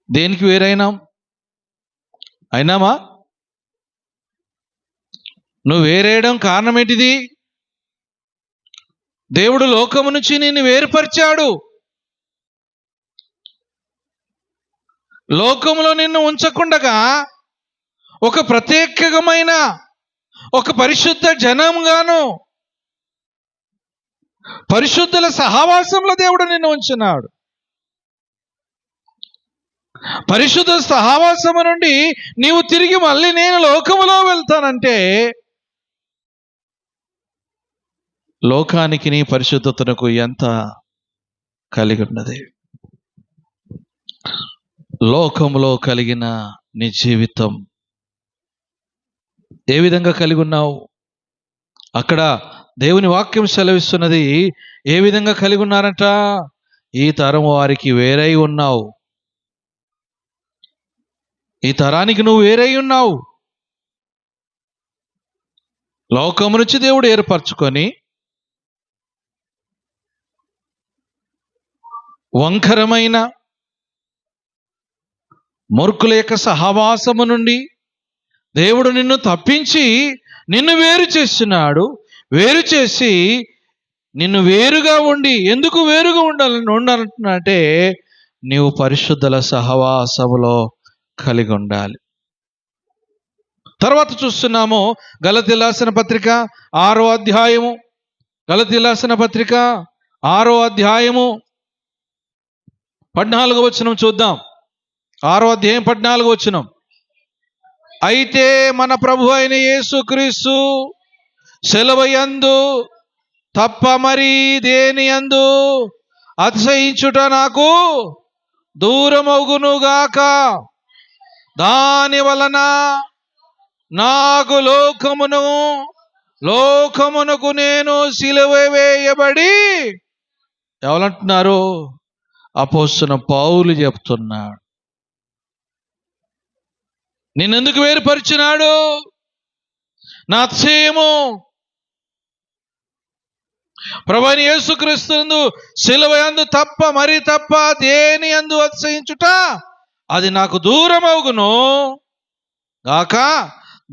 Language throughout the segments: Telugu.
దేనికి వేరైనాం? అయినామా? నువ్వు వేరేయడం కారణం ఏంటిది? దేవుడు లోకము నుంచి నిన్ను వేరుపరిచాడు. లోకములో నిన్ను ఉంచకుండగా ఒక ప్రత్యేకమైన ఒక పరిశుద్ధ జనంగాను పరిశుద్ధుల సహవాసంలో దేవుడు నిన్ను ఉంచున్నాడు. పరిశుద్ధ సహవాసము నుండి నీవు తిరిగి మళ్ళీ నేను లోకములో వెళ్తానంటే లోకానికి నీ పరిశుద్ధతకు ఎంత కలిగి ఉన్నది. లోకములో కలిగిన నీ జీవితం ఏ విధంగా కలిగి ఉన్నావు? అక్కడ దేవుని వాక్యం సెలవిస్తున్నది ఏ విధంగా కలిగి ఉన్నారంట? ఈ తరం వారికి వేరై ఉన్నావు. ఈ తరానికి నువ్వు వేరై ఉన్నావు. లోకము నుంచి దేవుడు ఏర్పరచుకొని వంకరమైన మూర్ఖుల యొక్క సహవాసము నుండి దేవుడు నిన్ను తప్పించి నిన్ను వేరు చేస్తున్నాడు. వేరు చేసి నిన్ను వేరుగా ఉండి, ఎందుకు వేరుగా ఉండాలంటే నీవు పరిశుద్ధుల సహవాసములో కలిగి ఉండాలి. తర్వాత చూస్తున్నాము గలతీయులకు రాసిన పత్రిక 6వ అధ్యాయము. గలతీయులకు రాసిన పత్రిక 6వ అధ్యాయము 14వ వచనం చూద్దాం. 6వ అధ్యాయం 14వ వచనం. అయితే మన ప్రభు అయిన యేసుక్రీస్తు సెలవయందు తప్ప మరి దేని యందు అతిశయించుట నాకు దూరమగునుగాక. దాని వలన నాకు లోకమునకు నేను సిలువ వేయబడి, ఎవరంటున్నారు? అపోస్తలుడైన పౌలు చెప్తున్నాడు. నిన్నెందుకు వేరుపరిచినాడు? నా అతిశయము ప్రభువైన యేసుక్రీస్తు సిలువ యందు తప్ప మరి తప్ప దేని యందు అతిశయించుట అది నాకు దూరమగును గాక.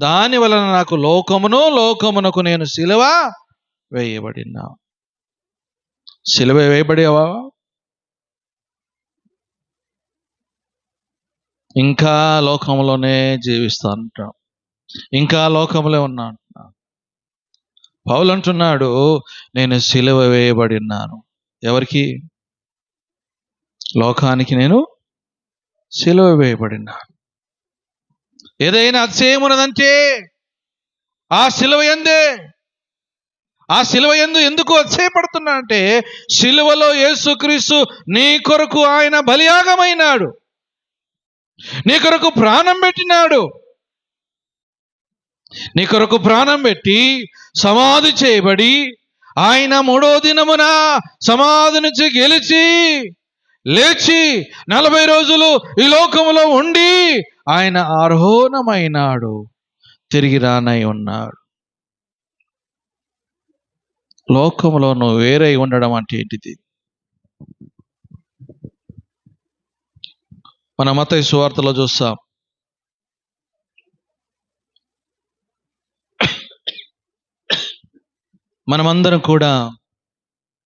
దాని వలన నాకు లోకమునకు నేను సిలువ వేయబడినా. సిలువ వేయబడేవా? ఇంకా లోకంలోనే జీవిస్తా అంటాం, ఇంకా లోకంలో ఉన్నా అంటున్నాను. పౌలు అంటున్నాడు, నేను సిలువ వేయబడినాను. ఎవరికి? లోకానికి నేను సిలువ వేయబడినాను. ఏదైనా అతిశయం ఉన్నదంటే ఆ సిలువ యందే. ఆ సిలువ యందు ఎందుకు అతిశయపడుతున్నా అంటే, సిలువలో యేసుక్రీస్తు నీ కొరకు ఆయన బలియాగమైనాడు, నీ కొరకు ప్రాణం పెట్టినాడు. నీ కొరకు ప్రాణం పెట్టి సమాధి చేయబడి ఆయన 3వ దినమున సమాధి నుంచి గెలిచి లేచి 40 రోజులు ఈ లోకములో ఉండి ఆయన ఆరోహణమైనాడు, తిరిగి రానై ఉన్నాడు. లోకములో నువ్వు వేరై ఉండడం అంటే ఏంటిది? మన మత్తయి సువార్తలో చూస్తాం. మనమందరం కూడా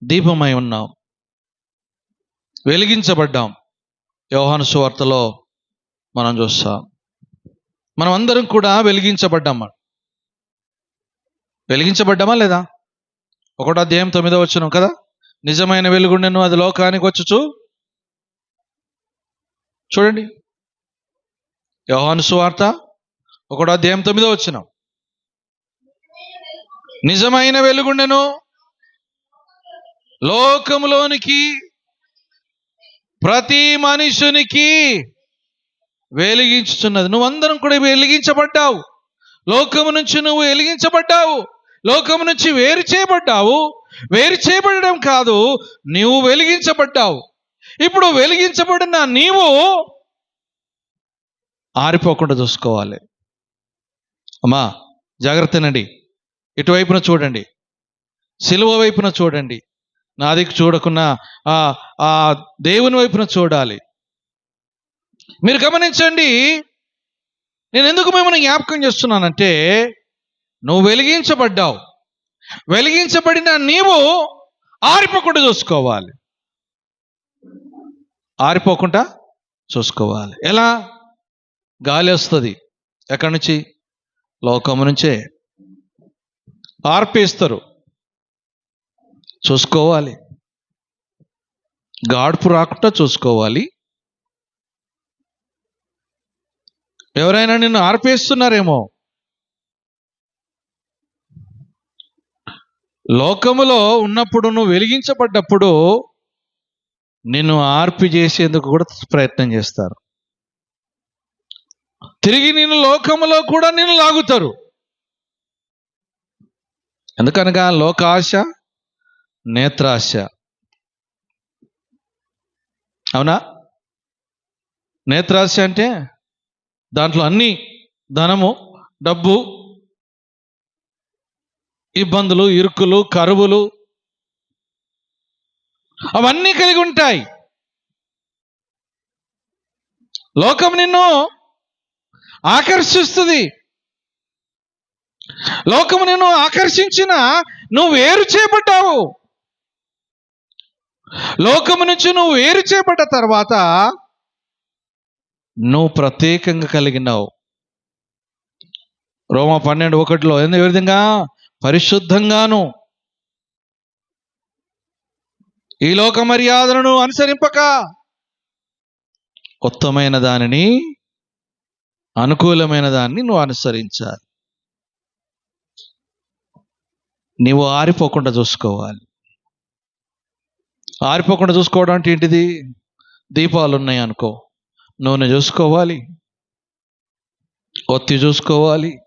దీపమై ఉన్నాం, వెలిగించబడ్డాం. యోహాను సువార్తలో మనం చూస్తాం, మనం అందరం కూడా వెలిగించబడ్డామా లేదా? 1వ అధ్యాయం 9వ వచనం కదా, నిజమైన వెలుగుండెను అది లోకానికి వచ్చుచు. చూడండి, యోహాను సువార్త 1వ అధ్యాయం 9వ వచనం. నిజమైన వెలుగుండెను లోకములోనికి ప్రతి మనుషునికి వెలిగించుచున్నది. నువ్వందరం కూడా వెలిగించబడ్డావు. లోకము నుంచి నువ్వు వెలిగించబడ్డావు. లోకము నుంచి వేరు చేయబడ్డావు. వేరు చేయబడడం కాదు, నీవు వెలిగించబడ్డావు. ఇప్పుడు వెలిగించబడిన నీవు ఆరిపోకుండా చూసుకోవాలి. అమ్మా జాగ్రత్తనండి, ఇటువైపున చూడండి, సిలువ వైపున చూడండి. నా దిక్కు చూడకున్నా ఆ దేవుని వైపున చూడాలి. మీరు గమనించండి, నేను ఎందుకు మిమ్మల్ని జ్ఞాపకం చేస్తున్నానంటే, నువ్వు వెలిగించబడ్డావు. వెలిగించబడిన నీవు ఆరిపోకుండా చూసుకోవాలి. ఆరిపోకుండా చూసుకోవాలి. ఎలా? గాలి వస్తుంది. ఎక్కడి నుంచి? లోకము నుంచే. ఆర్పేస్తారు. చూసుకోవాలి. గాడుపు రాకుండా చూసుకోవాలి. ఎవరైనా నిన్ను ఆర్పేస్తున్నారేమో. లోకములో ఉన్నప్పుడు నువ్వు వెలిగించబడ్డప్పుడు నిన్ను ఆర్పి చేసేందుకు కూడా ప్రయత్నం చేస్తారు. తిరిగి నిన్ను లోకములో కూడా నిన్ను లాగుతారు. ఎందుకనగా లోకాశ, నేత్రాశ. అవునా? నేత్రాశ అంటే దాంట్లో అన్ని ధనము, డబ్బు, ఇబ్బందులు, ఇరుకులు, కరువులు అవన్నీ కలిగి ఉంటాయి. లోకం నిన్ను ఆకర్షిస్తుంది. లోకము నిన్ను ఆకర్షించిన నువ్వు వేరు చేయబడ్డావు. లోకము నుంచి నువ్వు వేరు చేయబడ్డ తర్వాత నువ్వు ప్రత్యేకంగా కలిగినావు. రోమా 12:1 ఏ విధంగా? పరిశుద్ధంగాను ఈ లోక మర్యాదలను అనుసరింపక ఉత్తమైన దానిని, అనుకూలమైన దాన్ని నువ్వు అనుసరించాలి. నీవు ఆరిపోకుండా చూసుకోవాలి. ఆరిపోకుండా చూసుకోవడం అంటే ఏంటిది? దీపాలు ఉన్నాయి అనుకో, నూనె చూసుకోవాలి, ఒత్తి చూసుకోవాలి,